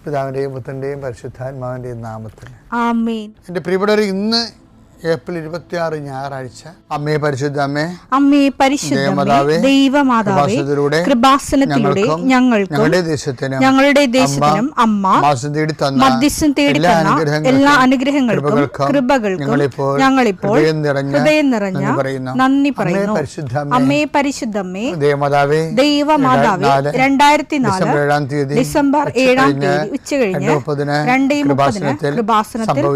പിതാവിൻ്റെയും പുത്രൻ്റെയും പരിശുദ്ധാത്മാവിൻ്റെയും നാമത്തിൽ ആമേൻ. എൻ്റെ പ്രിയപ്പെട്ടവർ, ഇന്ന് ഏപ്രിൽ 26 ഞായറാഴ്ച. അമ്മേ പരിശുദ്ധ അമ്മേ, അമ്മേ പരിശുദ്ധമേ, ദൈവമാതാവേ, കൃപാസനത്തിലൂടെ ഞങ്ങളുടെ ദേശത്തിനും അമ്മ മധ്യസ്ഥം തേടി തന്ന എല്ലാ അനുഗ്രഹങ്ങൾക്കും കൃപകൾക്കും ഞങ്ങളിപ്പോൾ ഹൃദയം നിറഞ്ഞ നന്ദി പറയുന്നു. അമ്മേ പരിശുദ്ധമേ, ദൈവമാതാവേ, 2004 ഡിസംബർ 7 ഉച്ചകഴിഞ്ഞ് 2:30 കൃപാസനത്തിൽ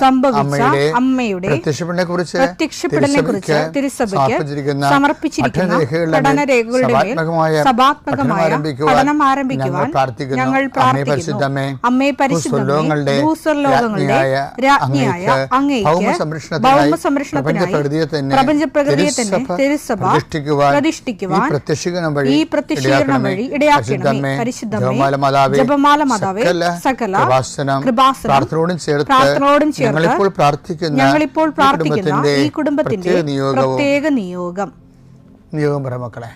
സംഭവിച്ച അമ്മയുടെ പ്രത്യക്ഷപ്പെടലിനെക്കുറിച്ച് തിരുസഭയ്ക്ക് സമർപ്പിച്ചിരിക്കുന്ന പഠനരേഖകളുടെ മേൽ സഭാത്മകമായ പഠനം ആരംഭിക്കുവാൻ ഞങ്ങൾ പ്രാർത്ഥിക്കുന്നു. അമ്മേ പരിശുദ്ധമേ, ഭൂസ്വർലോകങ്ങളുടെ രാജ്ഞിയായ അങ്ങേയ്ക്ക് ഭൗമസംരക്ഷണത്തിനായി പ്രപഞ്ചപ്രകൃതിയെ തന്നെ തിരുസഭ പ്രതിഷ്ഠിക്കുവാൻ ഈ പ്രത്യക്ഷീകരണം വഴി ഇടയാക്കണമേ. പരിശുദ്ധമേ, ജപമാല മാതാവേ, സകല കൃപാസനം പ്രാർത്ഥനയോടും ചേർത്ത് ഞങ്ങളിപ്പോൾ പ്രാർത്ഥിക്കുന്ന ഈ കുടുംബത്തിന്റെ പ്രത്യേക നിയോഗം പറ മക്കളെ.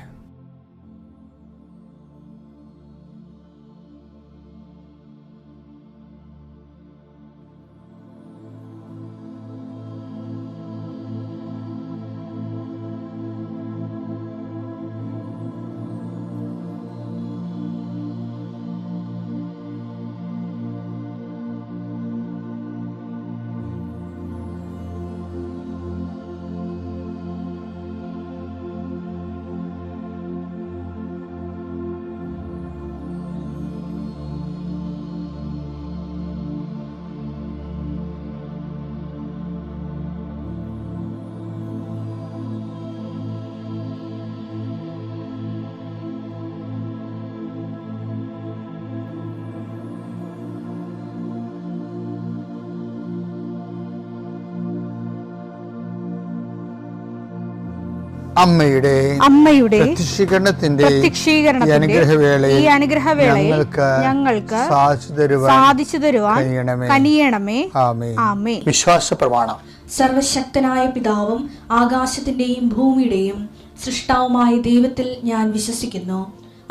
അമ്മയുടെ പ്രത്യക്ഷീകരണത്തിന്റെ ഈ അനുഗ്രഹവേളയിൽ ഞങ്ങൾക്ക് സാധിച്ചു തരുവാൻ കനിയണമേ. ആമേൻ. വിശ്വാസ പ്രമാണം. സർവശക്തനായ പിതാവും ആകാശത്തിന്റെയും ഭൂമിയുടെയും സൃഷ്ടാവുമായ ദൈവത്തിൽ ഞാൻ വിശ്വസിക്കുന്നു.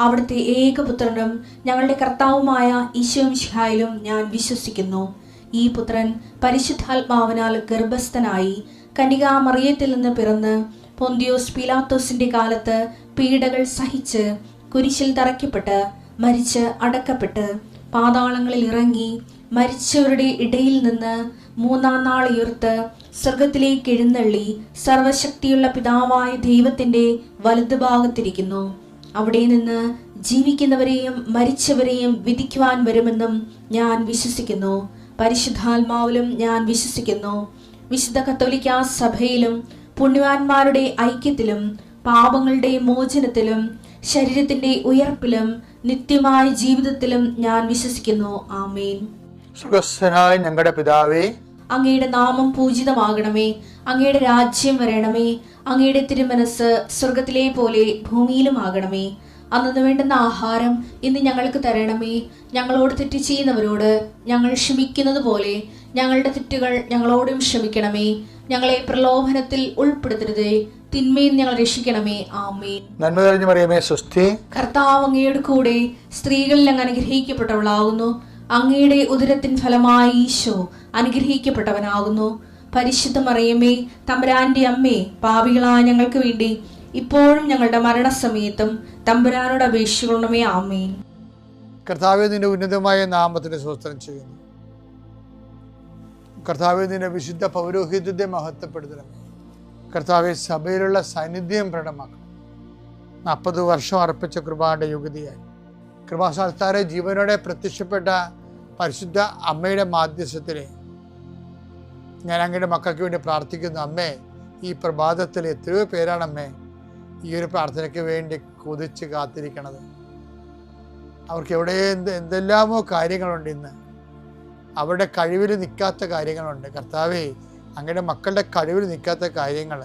അവിടുത്തെ ഏകപുത്രനും ഞങ്ങളുടെ കർത്താവുമായ ഈശോമിശിഹായിലും ഞാൻ വിശ്വസിക്കുന്നു. ഈ പുത്രൻ പരിശുദ്ധാത്മാവിനാൽ ഗർഭസ്ഥനായി കന്യകാമറിയത്തിൽ നിന്ന് പിറന്ന് പൊന്തിയോസ് പീലാത്തോസിന്റെ കാലത്ത് പീഡകൾ സഹിച്ച് കുരിശിൽ തറയ്ക്കപ്പെട്ട് മരിച്ച് അടക്കപ്പെട്ട് പാതാളങ്ങളിൽ ഇറങ്ങി മരിച്ചവരുടെ ഇടയിൽ നിന്ന് 3-ാം നാൾ ഉയർത്ത് സ്വർഗത്തിലേക്ക് എഴുന്നള്ളി സർവശക്തിയുള്ള പിതാവായ ദൈവത്തിന്റെ വലതുഭാഗത്തിരിക്കുന്നു. അവിടെ നിന്ന് ജീവിക്കുന്നവരെയും മരിച്ചവരെയും വിധിക്കുവാൻ വരുമെന്നും ഞാൻ വിശ്വസിക്കുന്നു. പരിശുദ്ധാത്മാവിലും ഞാൻ വിശ്വസിക്കുന്നു. വിശുദ്ധ കത്തോലിക്കാ സഭയിലും പുണ്യവാന്മാരുടെ ഐക്യത്തിലും പാപങ്ങളുടെ മോചനത്തിലും ശരീരത്തിന്റെ ഉയർപ്പിലും നിത്യമായ ജീവിതത്തിലും ഞാൻ വിശ്വസിക്കുന്നു. ആമേൻ. സ്വർഗ്ഗസ്ഥനായ ഞങ്ങളുടെ പിതാവേ, അങ്ങയുടെ നാമം പൂജിതമാകണമേ. അങ്ങയുടെ രാജ്യം വരണമേ. അങ്ങയുടെ തിരുമനസ് സ്വർഗത്തിലെ പോലെ ഭൂമിയിലും ആകണമേ. അന്നു വേണ്ടുന്ന ആഹാരം ഇന്ന് ഞങ്ങൾക്ക് തരണമേ. ഞങ്ങളോട് തെറ്റ് ചെയ്യുന്നവരോട് ഞങ്ങൾ ക്ഷമിക്കുന്നത് പോലെ ഞങ്ങളുടെ തെറ്റുകൾ ഞങ്ങളോടും ക്ഷമിക്കണമേ. ഞങ്ങളെ പ്രലോഭനത്തിൽ ഉൾപ്പെടുത്തരുതേ, തിന്മയിൽ ഞങ്ങൾ രക്ഷിക്കണമേ. ആമേൻ. നന്മ നിറഞ്ഞ മറിയമേ, സ്വസ്തി. കർത്താവ് അങ്ങയുടെ കൂടെ സ്ത്രീകളിൽ അങ്ങ് അനുഗ്രഹിക്കപ്പെട്ടവളാകുന്നു. അങ്ങയുടെ ഉദരത്തിൻ ഫലമായി ഈശോ അനുഗ്രഹിക്കപ്പെട്ടവനാകുന്നു. പരിശുദ്ധ മറിയമേ, തമ്പുരാന്റെ അമ്മേ, പാപികളായ ഞങ്ങൾക്ക് വേണ്ടി ഇപ്പോഴും ഞങ്ങളുടെ മരണസമയത്തും തമ്പുരാനോട് അപേക്ഷിക്കണമേ. ആമേൻ. കർത്താവേ, നിന്റെ ഉന്നതമായ നാമത്തിന് സ്തോത്രം ചെയ്യുന്നു. കർത്താവേ, നിന്റെ വിശുദ്ധ പൗരോഹിത്യത്തെ മഹത്വപ്പെടുത്തണമേ. കർത്താവെ, സഭയിലുള്ള സാന്നിധ്യം പ്രകടമാക്കണം. 40 വർഷം അർപ്പിച്ച കൃപാന്റെ യുഗതിയായി കൃപാസ്ഥാനത്താരെ ജീവനോടെ പ്രത്യക്ഷപ്പെട്ട പരിശുദ്ധ അമ്മയുടെ മാധ്യസ്ഥത്തിലെ ഞാൻ അങ്ങയുടെ മക്കൾക്ക് വേണ്ടി പ്രാർത്ഥിക്കുന്നു. അമ്മേ, ഈ പ്രഭാതത്തിൽ എത്രയോ പേരാണമ്മേ ഈ ഒരു പ്രാർത്ഥനയ്ക്ക് വേണ്ടി കൊതിച്ച് കാത്തിരിക്കണത്. അവർക്ക് എവിടെ എന്തെല്ലാമോ കാര്യങ്ങളുണ്ട്. ഇന്ന് അവരുടെ കഴിവിൽ നിൽക്കാത്ത കാര്യങ്ങളുണ്ട്. കർത്താവേ, അങ്ങയുടെ മക്കളുടെ കഴിവിൽ നിൽക്കാത്ത കാര്യങ്ങൾ,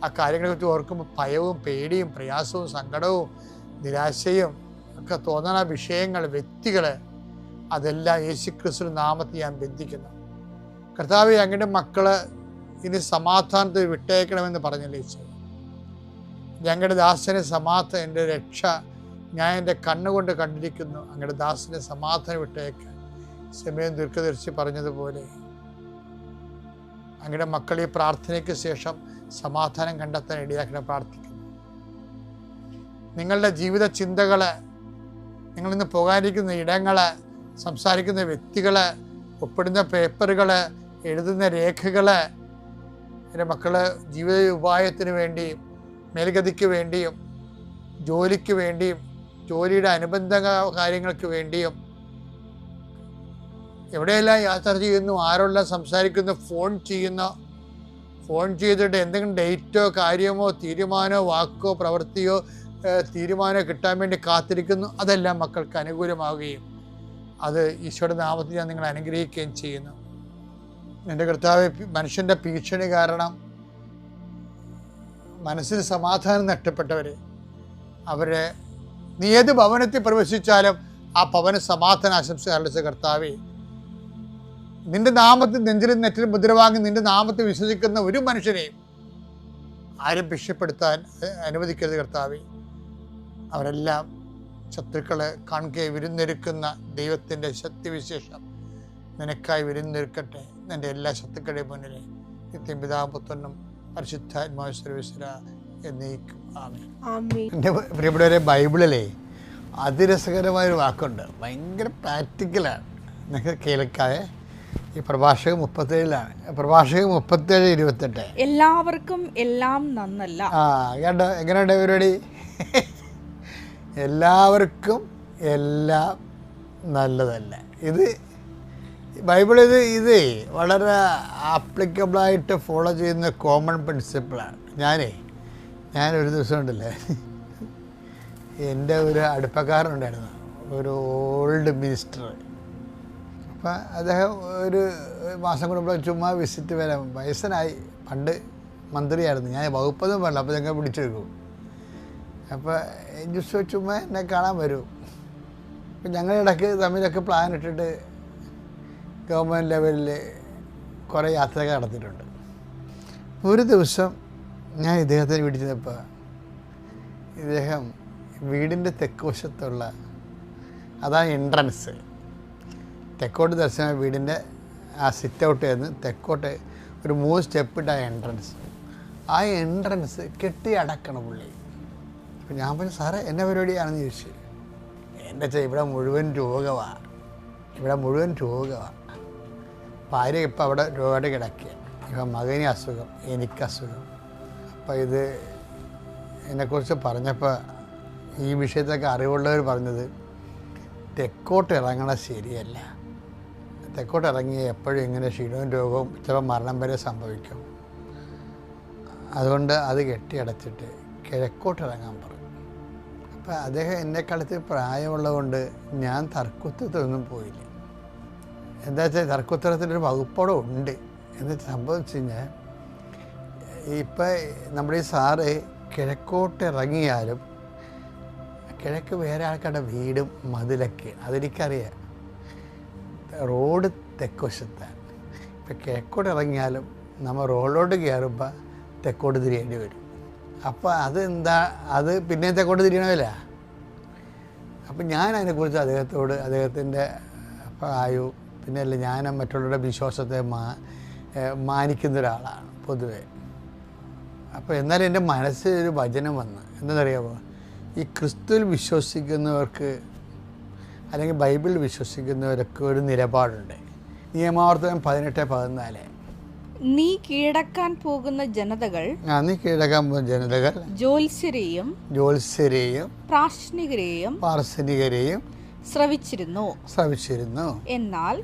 ആ കാര്യങ്ങളെക്കുറിച്ച് ഓർക്കുമ്പോൾ ഭയവും പേടിയും പ്രയാസവും സങ്കടവും നിരാശയും ഒക്കെ തോന്നുന്ന വിഷയങ്ങൾ, വ്യക്തികൾ, അതെല്ലാം യേശുക്രിസ്തു നാമത്തിൽ ഞാൻ ബന്ധിക്കുന്നു. കർത്താവേ, അങ്ങയുടെ മക്കള് ഇനി സമാധാനത്തിൽ വിട്ടേക്കണമെന്ന് പറഞ്ഞല്ലേ ഈശോ. ഞങ്ങളുടെ ദാസനെ സമാധാനം, എൻ്റെ രക്ഷ ഞാൻ എൻ്റെ കണ്ണുകൊണ്ട് കണ്ടിരിക്കുന്നു. അങ്ങയുടെ ദാസനെ സമാധാനം വിട്ടേക്ക്. സമയം ദീർഘദർശി പറഞ്ഞതുപോലെ അങ്ങയുടെ മക്കൾ ഈ പ്രാർത്ഥനയ്ക്ക് ശേഷം സമാധാനം കണ്ടെത്താൻ ഇടയാക്കണം പ്രാർത്ഥിക്കുന്നു. നിങ്ങളുടെ ജീവിത ചിന്തകള്, നിങ്ങളിന്ന് പോകാനിരിക്കുന്ന ഇടങ്ങള്, സംസാരിക്കുന്ന വ്യക്തികള്, ഒപ്പിടുന്ന പേപ്പറുകള്, എഴുതുന്ന രേഖകള്, എൻ്റെ മക്കള് ജീവിത ഉപായത്തിന് വേണ്ടിയും മേൽഗതിക്ക് വേണ്ടിയും ജോലിക്ക് വേണ്ടിയും ജോലിയുടെ അനുബന്ധ കാര്യങ്ങൾക്ക് വേണ്ടിയും എവിടെയെല്ലാം യാത്ര ചെയ്യുന്നു, ആരോടെല്ലാം സംസാരിക്കുന്നു, ഫോൺ ചെയ്തിട്ട് എന്തെങ്കിലും ഡേറ്റോ കാര്യമോ തീരുമാനമോ വാക്കോ പ്രവൃത്തിയോ തീരുമാനം കിട്ടാൻ വേണ്ടി കാത്തിരിക്കുന്നു. അതെല്ലാം മക്കൾക്ക് അനുകൂലമാവുകയും അത് ഈശോയുടെ നാമത്തിൽ ഞാൻ നിങ്ങളെ അനുഗ്രഹിക്കുകയും ചെയ്യുന്നു. എൻ്റെ കർത്താവേ, മനുഷ്യൻ്റെ ഭീഷണി കാരണം മനസ്സിന് സമാധാനം നഷ്ടപ്പെട്ടവരെ, അവരെ നീ ഏത് ഭവനത്തിൽ പ്രവേശിച്ചാലും ആ ഭവന സമാധാന ആശംസ അറിയിച്ച കർത്താവേ, നിന്റെ നാമത്തിൽ നെഞ്ചിലും നെറ്റിലും മുദ്രവാങ്ങി നിന്റെ നാമത്തിൽ വിശ്വസിക്കുന്ന ഒരു മനുഷ്യനെയും ആരും ഭിക്ഷപ്പെടുത്താൻ അനുവദിക്കരുത് കർത്താവേ. അവരെല്ലാം ശത്രുക്കളെ കാണുകയെ വിരുന്നൊരുക്കുന്ന ദൈവത്തിൻ്റെ ശക്തിവിശേഷം നിനക്കായി വിരുന്നൊരുക്കട്ടെ. നിൻ്റെ എല്ലാ ശത്രുക്കളുടെയും മുന്നിലെ നിത്യം പിതാവും പുത്രനും പരിശുദ്ധാത്മാവും സർവ്വീശ്വര എന്നേക്കും ആമേൻ. എൻ്റെ പ്രിയപ്പെട്ടവരെ, ബൈബിളിലെ അതിരസകരമായൊരു വാക്കുണ്ട്, ഭയങ്കര പ്രാക്ടിക്കലാണ്. നിങ്ങൾക്ക് കേൾക്കാതെ ഈ പ്രഭാഷകൻ 37 പ്രഭാഷകൻ 37:28 എല്ലാവർക്കും എല്ലാം നന്നല്ല. കേട്ടോ, എങ്ങനെയുണ്ട് പരിപാടി? എല്ലാവർക്കും എല്ലാം നല്ലതല്ല. ഇത് ബൈബിൾ ഇത് വളരെ ആപ്ലിക്കബിളായിട്ട് ഫോളോ ചെയ്യുന്ന കോമൺ പ്രിൻസിപ്പിളാണ്. ഞാനൊരു ദിവസം ഉണ്ടല്ലേ, എൻ്റെ ഒരു അടുപ്പക്കാരനുണ്ടായിരുന്നു, ഒരു ഓൾഡ് മിനിസ്റ്റർ. അപ്പം അദ്ദേഹം ഒരു മാസം കൂടുമ്പോൾ ചുമ്മാ വിസിറ്റ് വരാം. വയസ്സനായി, പണ്ട് മന്ത്രിയായിരുന്നു, ഞാൻ വകുപ്പൊന്നും വേണ്ട, അപ്പോൾ ഞങ്ങൾ പിടിച്ചെടുക്കും. അപ്പോൾ ജസ്റ്റ് ചുമ്മാ എന്നെ കാണാൻ വരും. അപ്പം ഞങ്ങളിടയ്ക്ക് തമ്മിലൊക്കെ പ്ലാൻ ഇട്ടിട്ട് ഗവൺമെൻറ് ലെവലിൽ കുറേ യാത്രകൾ നടത്തിയിട്ടുണ്ട്. ഒരു ദിവസം ഞാൻ ഇദ്ദേഹത്തിന് വീട്ടിൽ ചെന്നപ്പോൾ ഇദ്ദേഹം വീടിൻ്റെ തെക്ക് വശത്തുള്ള, അതാണ് എൻട്രൻസ്, തെക്കോട്ട് ദർശനം വീടിൻ്റെ ആ സിറ്റ് ഔട്ട് നിന്ന് തെക്കോട്ട് ഒരു 3 സ്റ്റെപ്പിട്ട എൻട്രൻസ്. ആ എൻട്രൻസ് കെട്ടി അടക്കണം പുള്ളി. അപ്പം ഞാൻ പറഞ്ഞു, സാറേ എന്നാ പരിപാടിയാണെന്ന് ചോദിച്ചു. എൻ്റെ ഇവിടെ മുഴുവൻ രോഗമാണ്, ഭാര്യ ഇപ്പം അവിടെ രോഗമായിട്ട് കിടക്കുക, ഇപ്പം മകന് അസുഖം, എനിക്കസുഖം. അപ്പം ഇത് എന്നെക്കുറിച്ച് പറഞ്ഞപ്പോൾ ഈ വിഷയത്തൊക്കെ അറിവുള്ളവർ പറഞ്ഞത്, തെക്കോട്ട് ഇറങ്ങണത് ശരിയല്ല, തെക്കോട്ട് ഇറങ്ങി എപ്പോഴും ഇങ്ങനെ ക്ഷീണവും രോഗവും ചിലപ്പോൾ മരണം വരെ സംഭവിക്കും. അതുകൊണ്ട് അത് കെട്ടിയടച്ചിട്ട് കിഴക്കോട്ട് ഇറങ്ങാൻ പറഞ്ഞു. അപ്പം അദ്ദേഹം എന്നെക്കാലത്ത് പ്രായമുള്ളതുകൊണ്ട് ഞാൻ തർക്കുത്തരത്തിലൊന്നും പോയില്ല. എന്താ വെച്ചാൽ തർക്കുത്തരത്തിലൊരു വകുപ്പോടെ ഉണ്ട്. എന്നിട്ട് സംഭവിച്ചു കഴിഞ്ഞാൽ ഇപ്പം നമ്മുടെ ഈ സാറ് കിഴക്കോട്ട് ഇറങ്ങിയാലും കിഴക്ക് വേറെ ആൾക്കാരുടെ വീടും മതിലൊക്കെ, അതെനിക്കറിയാം. റോഡ് തെക്കുവശത്താണ്. ഇപ്പം കിഴക്കോട്ട് ഇറങ്ങിയാലും നമ്മൾ റോഡിലോട്ട് കയറുമ്പോൾ തെക്കോട്ട് തിരിയേണ്ടി വരും. അപ്പോൾ അതെന്താ, അത് പിന്നെ തെക്കോട്ട് തിരിയണമല്ല. അപ്പം ഞാൻ അതിനെക്കുറിച്ച് അദ്ദേഹത്തിൻ്റെ പ്രായവും പിന്നെ അല്ല, ഞാൻ മറ്റുള്ളവരുടെ വിശ്വാസത്തെ മാനിക്കുന്ന ഒരാളാണ് പൊതുവെ. അപ്പോൾ എന്നാലും എൻ്റെ മനസ്സിൽ ഒരു വചനം വന്ന്, എന്താണെന്നറിയാമോ, ഈ ക്രിസ്തുവിൽ വിശ്വസിക്കുന്നവർക്ക് അല്ലെങ്കിൽ ബൈബിളിൽ വിശ്വസിക്കുന്നവരൊക്കെ ഒരു നിലപാടുണ്ട്. നിയമാവർത്തനം 18:14 നീ കീഴടക്കാൻ പോകുന്ന ജനതകൾ ജ്യോത്സ്യരെയും പ്രാശ്നികരെയും ശ്രവിച്ചിരുന്നു. എന്നാൽ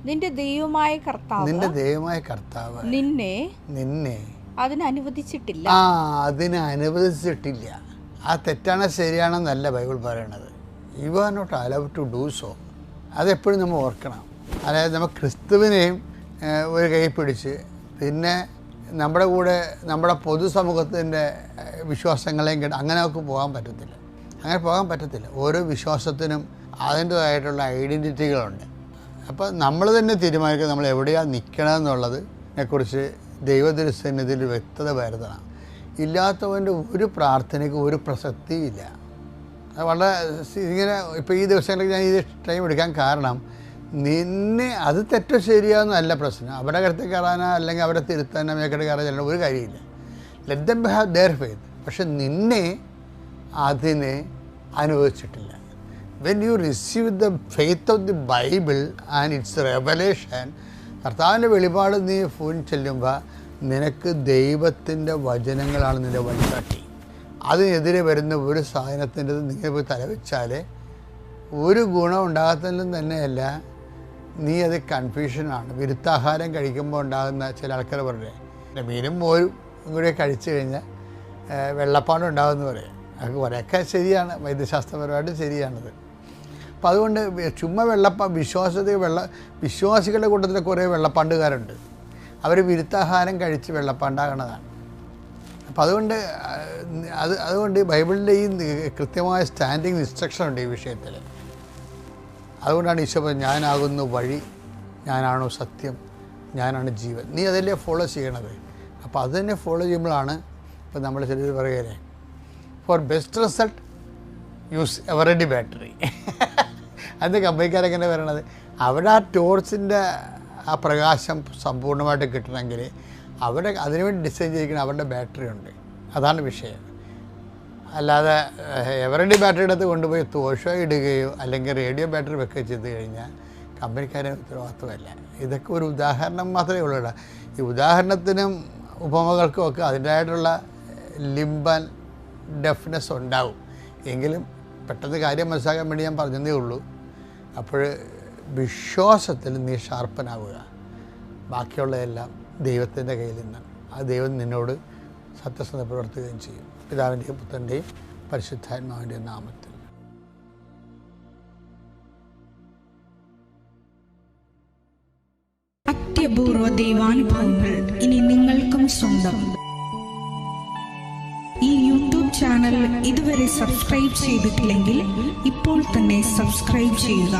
നിന്റെ ദൈവമായ കർത്താവ് നിന്നെ അതിനനുവദിച്ചിട്ടില്ല. ആ തെറ്റാണ് ശരിയാണെന്നല്ല ബൈബിൾ പറയണത്. You are not allowed to do so. അതെപ്പോഴും നമ്മൾ ഓർക്കണം. അതായത് നമ്മൾ ക്രിസ്തുവിനെയും ഒരു കൈ പിടിച്ച് പിന്നെ നമ്മുടെ കൂടെ നമ്മുടെ പൊതുസമൂഹത്തിൻ്റെ വിശ്വാസങ്ങളെയും അങ്ങനെ നമുക്ക് പോകാൻ പറ്റത്തില്ല. ഓരോ വിശ്വാസത്തിനും അതിൻ്റേതായിട്ടുള്ള ഐഡൻറ്റിറ്റികളുണ്ട്. അപ്പോൾ നമ്മൾ തന്നെ തീരുമാനിക്കുക നമ്മൾ എവിടെയാണ് നിൽക്കണമെന്നുള്ളതിനെക്കുറിച്ച് ദൈവത്തിരുസന്നിധിയിൽ വ്യക്തത വരുത്തണം. ഇല്ലാത്തവൻ്റെ ഒരു പ്രാർത്ഥനയ്ക്ക് ഒരു പ്രസക്തിയില്ല. അത് വളരെ ഇങ്ങനെ ഇപ്പോൾ ഈ ദിവസങ്ങളിൽ ഞാൻ ഇത് ടൈം എടുക്കാൻ കാരണം, നിന്നെ അത് തെറ്റോ ശരിയാന്നല്ല പ്രശ്നം. അവരുടെ കരുത്ത് കയറാനോ അല്ലെങ്കിൽ അവരെ തിരുത്താനോ മേക്കട്ട് കയറാനോ ഒരു കാര്യമില്ല. Let them have their faith. പക്ഷെ നിന്നെ അതിനെ അനുവദിച്ചിട്ടില്ല. When you receive the faith of the Bible and its revelation, കർത്താവിൻ്റെ വെളിപാട് നീ ഫോൺ ചെല്ലുമ്പോൾ നിനക്ക് ദൈവത്തിൻ്റെ വചനങ്ങളാണ് നിൻ്റെ വഴികാട്ടി. അതിനെതിരെ വരുന്ന ഒരു സാധനത്തിൻ്റെ നിങ്ങൾ പോയി തലവെച്ചാൽ ഒരു ഗുണം ഉണ്ടാകത്തിലും തന്നെയല്ല, നീ അത് കൺഫ്യൂഷനാണ്. വിരുദ്ധാഹാരം കഴിക്കുമ്പോൾ ഉണ്ടാകുന്ന ചില ആൾക്കാർ പറഞ്ഞേ മീനും മോരും കൂടെ കഴിച്ചു കഴിഞ്ഞാൽ വെള്ളപ്പാണ്ട് ഉണ്ടാകുമെന്ന് പറയും. അത് കുറേയൊക്കെ ശരിയാണ്, വൈദ്യശാസ്ത്രപരമായിട്ട് ശരിയാണത്. അപ്പം അതുകൊണ്ട് ചുമ്മാ വിശ്വാസികളുടെ കൂട്ടത്തിൽ കുറേ വെള്ളപ്പാണ്ടുകാരുണ്ട്. അവർ വിരുദ്ധാഹാരം കഴിച്ച് വെള്ളപ്പാണ്ടാകണതാണ്. അപ്പം അതുകൊണ്ട് ബൈബിളിൻ്റെ ഈ കൃത്യമായ സ്റ്റാൻഡിങ് ഇൻസ്ട്രക്ഷൻ ഉണ്ട് ഈ വിഷയത്തിൽ. അതുകൊണ്ടാണ് ഈശോ പറഞ്ഞത്, ഞാനാകുന്നു വഴി, ഞാനാണോ സത്യം, ഞാനാണ് ജീവൻ. നീ അതല്ലേ ഫോളോ ചെയ്യണത്. അപ്പോൾ അത് തന്നെ ഫോളോ ചെയ്യുമ്പോഴാണ് ഇപ്പം നമ്മൾ ചിലർ പറയുകയല്ലേ, for best result use Eveready battery. അത് കമ്പനിക്കാരൊക്കെ തന്നെ പറയണത്, അവിടെ ആ ടോർച്ചിൻ്റെ ആ പ്രകാശം സമ്പൂർണ്ണമായിട്ട് കിട്ടണമെങ്കിൽ അതിനുവേണ്ടി ഡിസൈൻ ചെയ്തിരിക്കുന്ന അവരുടെ ബാറ്ററി ഉണ്ട്. അതാണ് വിഷയം. അല്ലാതെ എവറെഡി ബാറ്ററി എടുത്ത് കൊണ്ടുപോയി തോഷോ ഇടുകയോ അല്ലെങ്കിൽ റേഡിയോ ബാറ്ററി വെക്കുകയോ ചെയ്ത് കഴിഞ്ഞാൽ കമ്പനിക്കാരെ ഉത്തരവാദിത്വമല്ല. ഇതൊക്കെ ഒരു ഉദാഹരണം മാത്രമേ ഉള്ളൂ. ഈ ഉദാഹരണത്തിനും ഉപമകൾക്കും ഒക്കെ അതിൻ്റെതായിട്ടുള്ള ലിംബൻ ഡെഫ്നെസ് ഉണ്ടാവും. എങ്കിലും പെട്ടെന്ന് കാര്യം മനസ്സിലാക്കാൻ വേണ്ടി ഞാൻ പറഞ്ഞതേ ഉള്ളൂ. അപ്പോൾ വിശ്വാസത്തിൽ നീ ഷാർപ്പനാവുക. ബാക്കിയുള്ളതെല്ലാം ദൈവത്തിൻ്റെ കയ്യിൽ നിന്നാണ്. ആ ദൈവം നിന്നോട് സത്യസന്ധത പ്രവർത്തിക്കുകയും ചെയ്യും. പിതാവിൻ്റെയും പുത്രൻ്റെയും പരിശുദ്ധാത്മാവിൻ്റെയും നാമത്തിൽ. അത്യപൂർവ ദൈവാനുഭവങ്ങൾ ഇനി നിങ്ങൾക്കും സ്വന്തം. ഈ യൂട്യൂബ് ചാനൽ ഇതുവരെ സബ്സ്ക്രൈബ് ചെയ്തിട്ടില്ലെങ്കിൽ ഇപ്പോൾ തന്നെ സബ്സ്ക്രൈബ് ചെയ്യുക.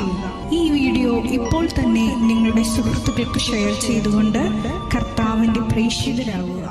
ഈ വീഡിയോ ഇപ്പോൾ തന്നെ നിങ്ങളുടെ സുഹൃത്തുക്കൾക്ക് ഷെയർ ചെയ്തുകൊണ്ട് കർത്താവിൻ്റെ പ്രേക്ഷിതരാകുക.